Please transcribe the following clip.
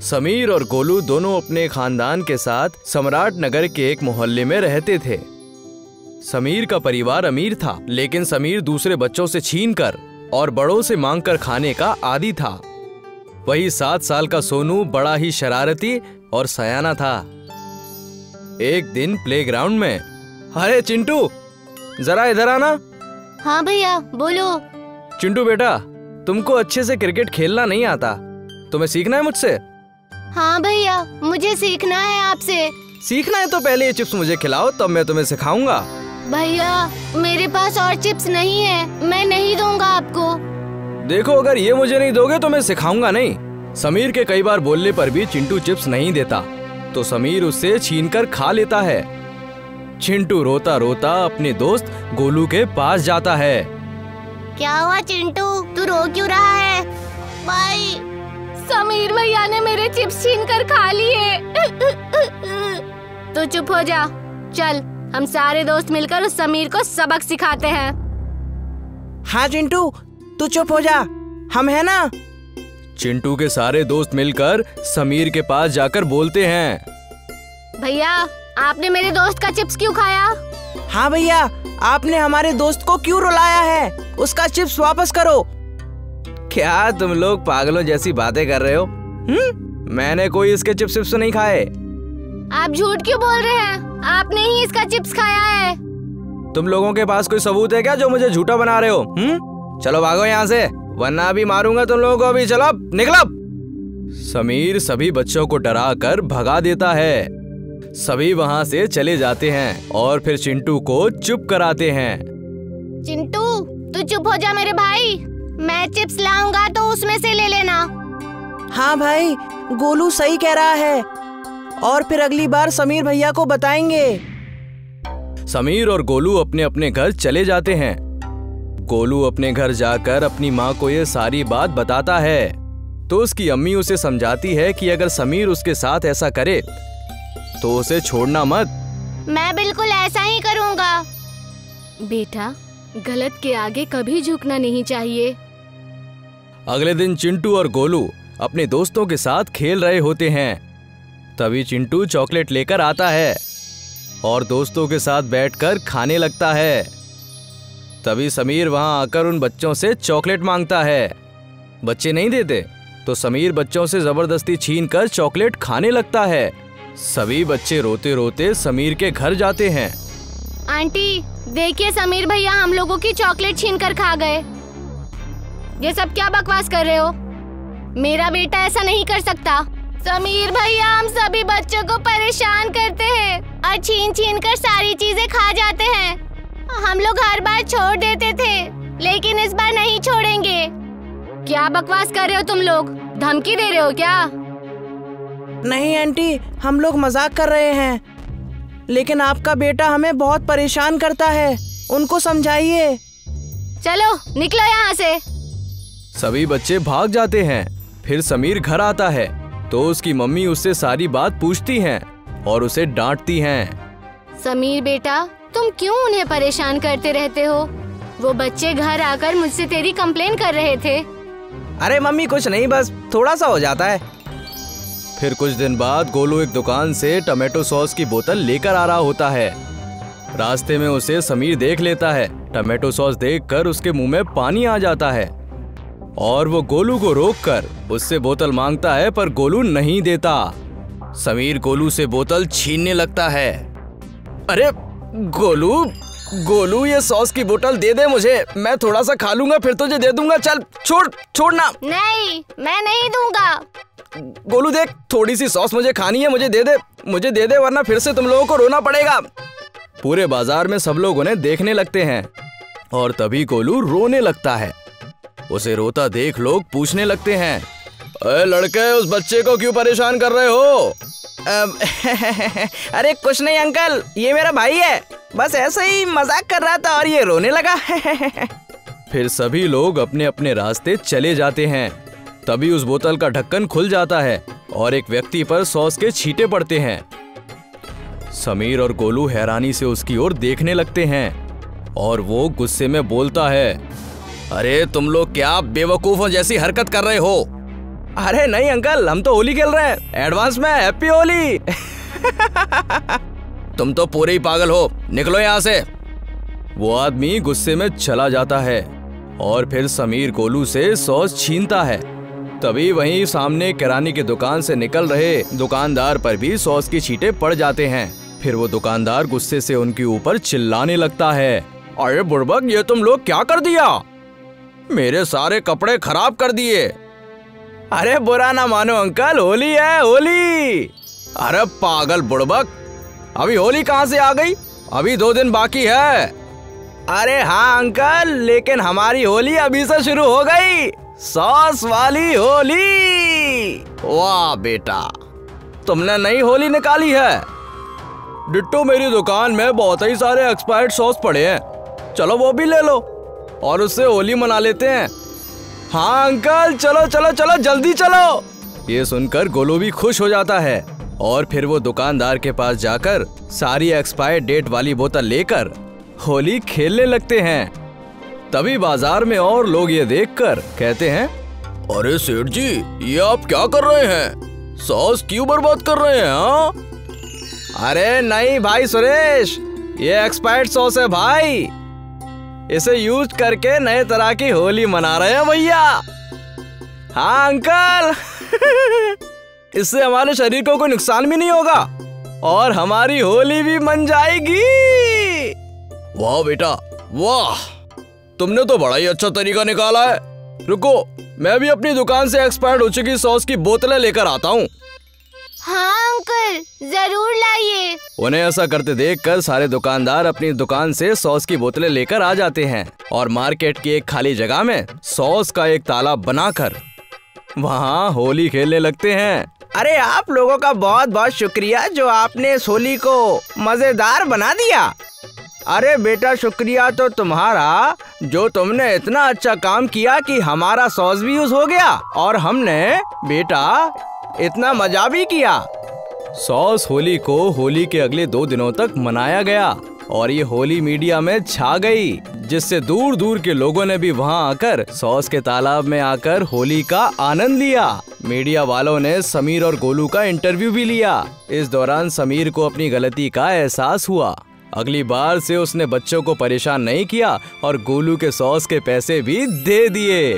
समीर और गोलू दोनों अपने खानदान के साथ सम्राट नगर के एक मोहल्ले में रहते थे। समीर का परिवार अमीर था, लेकिन समीर दूसरे बच्चों से छीनकर और बड़ों से मांगकर खाने का आदी था। वही 7 साल का सोनू बड़ा ही शरारती और सयाना था। एक दिन प्लेग्राउंड में, अरे चिंटू जरा इधर आना। हाँ भैया बोलो। चिंटू बेटा, तुमको अच्छे से क्रिकेट खेलना नहीं आता, तुम्हें सीखना है मुझसे। हाँ भैया, मुझे सीखना है आपसे। सीखना है तो पहले ये चिप्स मुझे खिलाओ, तब मैं तुम्हें सिखाऊंगा। भैया मेरे पास और चिप्स नहीं है, मैं नहीं दूंगा आपको। देखो, अगर ये मुझे नहीं दोगे तो मैं सिखाऊंगा नहीं। समीर के कई बार बोलने पर भी चिंटू चिप्स नहीं देता, तो समीर उससे छीनकर खा लेता है। चिंटू रोता रोता अपने दोस्त गोलू के पास जाता है। क्या हुआ चिंटू, तू रो क्यों रहा है? भाई, समीर भैया ने मेरे चिप्स छीन कर खा लिए। तू चुप हो जा, चल हम सारे दोस्त मिलकर उस समीर को सबक सिखाते हैं। हाँ चिंटू, तू चुप हो जा, हम है ना। चिंटू के सारे दोस्त मिलकर समीर के पास जाकर बोलते हैं, भैया आपने मेरे दोस्त का चिप्स क्यों खाया? हाँ भैया, आपने हमारे दोस्त को क्यों रुलाया है? उसका चिप्स वापस करो। क्या तुम लोग पागलों जैसी बातें कर रहे हो? मैंने कोई इसके चिप्स नहीं खाए। आप झूठ क्यों बोल रहे हैं? आपने ही इसका चिप्स खाया है। तुम लोगों के पास कोई सबूत है क्या जो मुझे झूठा बना रहे हो? चलो भागो यहाँ से, वरना अभी मारूंगा तुम लोगों को। अभी चलो, निकलो। समीर सभी बच्चों को डरा कर भगा देता है। सभी वहाँ से चले जाते हैं और फिर चिंटू को चुप कराते हैं। चिंटू तू चुप हो जा मेरे भाई, मैं चिप्स लाऊंगा तो उसमें से ले लेना। हाँ भाई, गोलू सही कह रहा है, और फिर अगली बार समीर भैया को बताएंगे। समीर और गोलू अपने अपने घर चले जाते हैं। गोलू अपने घर जाकर अपनी माँ को ये सारी बात बताता है, तो उसकी अम्मी उसे समझाती है कि अगर समीर उसके साथ ऐसा करे तो उसे छोड़ना मत। मैं बिल्कुल ऐसा ही करूँगा। बेटा, गलत के आगे कभी झुकना नहीं चाहिए। अगले दिन चिंटू और गोलू अपने दोस्तों के साथ खेल रहे होते हैं। तभी चिंटू चॉकलेट लेकर आता है और दोस्तों के साथ बैठकर खाने लगता है। तभी समीर वहां आकर उन बच्चों से चॉकलेट मांगता है। बच्चे नहीं देते तो समीर बच्चों से जबरदस्ती छीनकर चॉकलेट खाने लगता है। सभी बच्चे रोते रोते समीर के घर जाते हैं। आंटी देखिए, समीर भैया हम लोगों की चॉकलेट छीनकर खा गए। ये सब क्या बकवास कर रहे हो? मेरा बेटा ऐसा नहीं कर सकता। समीर भैया हम सभी बच्चों को परेशान करते हैं और छीन छीन कर सारी चीजें खा जाते हैं। हम लोग हर बार छोड़ देते थे, लेकिन इस बार नहीं छोड़ेंगे। क्या बकवास कर रहे हो तुम लोग? धमकी दे रहे हो क्या? नहीं आंटी, हम लोग मजाक कर रहे हैं, लेकिन आपका बेटा हमें बहुत परेशान करता है, उनको समझाइए। चलो निकलो यहाँ से। सभी बच्चे भाग जाते हैं। फिर समीर घर आता है तो उसकी मम्मी उससे सारी बात पूछती हैं और उसे डांटती हैं। समीर बेटा, तुम क्यों उन्हें परेशान करते रहते हो? वो बच्चे घर आकर मुझसे तेरी कंप्लेन कर रहे थे। अरे मम्मी कुछ नहीं, बस थोड़ा सा हो जाता है। फिर कुछ दिन बाद गोलू एक दुकान से टमाटो सॉस की बोतल लेकर आ रहा होता है। रास्ते में उसे समीर देख लेता है। टमाटो सॉस देखकर उसके मुंह में पानी आ जाता है और वो गोलू को रोककर उससे बोतल मांगता है, पर गोलू नहीं देता। समीर गोलू से बोतल छीनने लगता है। अरे गोलू ये सॉस की बोतल दे दे मुझे, मैं थोड़ा सा खा लूंगा फिर तुझे दे दूंगा। चल छोड़ना। नहीं, मैं नहीं दूंगा। गोलू देख, थोड़ी सी सॉस मुझे खानी है, मुझे दे दे वरना फिर से तुम लोगों को रोना पड़ेगा। पूरे बाजार में सब लोग उन्हें देखने लगते हैं और तभी गोलू रोने लगता है। उसे रोता देख लोग पूछने लगते हैं, अरे लड़के, उस बच्चे को क्यों परेशान कर रहे हो? अरे कुछ नहीं अंकल, ये मेरा भाई है, बस ऐसे ही मजाक कर रहा था और ये रोने लगा। फिर सभी लोग अपने अपने रास्ते चले जाते हैं। तभी उस बोतल का ढक्कन खुल जाता है और एक व्यक्ति पर सॉस के छींटे पड़ते हैं। समीर और गोलू हैरानी से उसकी ओर देखने लगते हैं और वो गुस्से में बोलता है, अरे तुम लोग क्या बेवकूफों जैसी हरकत कर रहे हो? अरे नहीं अंकल, हम तो होली खेल रहे हैं एडवांस में। हैप्पी होली। तुम तो पूरे ही पागल हो, निकलो यहाँ से। वो आदमी गुस्से में चला जाता है और फिर समीर गोलू से सॉस छीनता है। तभी वहीं सामने किराने की दुकान से निकल रहे दुकानदार पर भी सॉस की छींटे पड़ जाते हैं। फिर वो दुकानदार गुस्से से उनके ऊपर चिल्लाने लगता है, अरे बुड़बक, ये तुम लोग क्या कर दिया? मेरे सारे कपड़े खराब कर दिए। अरे बुरा ना मानो अंकल, होली है होली। अरे पागल बुड़बक, अभी होली कहाँ से आ गई? अभी 2 दिन बाकी है। अरे हाँ अंकल, लेकिन हमारी होली अभी से शुरू हो गई, सॉस वाली होली। वाह बेटा, तुमने नई होली निकाली है। डिट्टो, मेरी दुकान में बहुत ही सारे एक्सपायर्ड सॉस पड़े हैं, चलो वो भी ले लो और उससे होली मना लेते हैं। हाँ अंकल, चलो चलो चलो, जल्दी चलो। ये सुनकर गोलू भी खुश हो जाता है और फिर वो दुकानदार के पास जाकर सारी एक्सपायर्ड डेट वाली बोतल लेकर होली खेलने लगते हैं। तभी बाजार में और लोग ये देखकर कहते हैं, अरे सेठ जी, ये आप क्या कर रहे हैं? सॉस क्यों बर्बाद कर रहे हैं? हाँ? अरे नहीं भाई सुरेश, ये एक्सपायर्ड सॉस है भाई, इसे यूज करके नए तरह की होली मना रहे हैं भैया। हाँ अंकल। इससे हमारे शरीर को कोई नुकसान भी नहीं होगा और हमारी होली भी मन जाएगी। वाह बेटा वाह, तुमने तो बड़ा ही अच्छा तरीका निकाला है। रुको, मैं भी अपनी दुकान से एक्सपायर्ड हो चुकी सॉस की बोतलें लेकर आता हूँ। हाँ अंकल, जरूर लाइए। उन्हें ऐसा करते देखकर सारे दुकानदार अपनी दुकान से सॉस की बोतलें लेकर आ जाते हैं और मार्केट की एक खाली जगह में सॉस का एक तालाब बनाकर वहाँ होली खेलने लगते हैं। अरे आप लोगों का बहुत बहुत शुक्रिया जो आपने इस होली को मजेदार बना दिया। अरे बेटा, शुक्रिया तो तुम्हारा जो तुमने इतना अच्छा काम किया कि हमारा सॉस भी यूज हो गया और हमने बेटा इतना मजा भी किया। सॉस होली को होली के अगले 2 दिनों तक मनाया गया और ये होली मीडिया में छा गई, जिससे दूर दूर के लोगों ने भी वहां आकर सॉस के तालाब में आकर होली का आनंद लिया। मीडिया वालों ने समीर और गोलू का इंटरव्यू भी लिया। इस दौरान समीर को अपनी गलती का एहसास हुआ। अगली बार से उसने बच्चों को परेशान नहीं किया और गोलू के सॉस के पैसे भी दे दिए।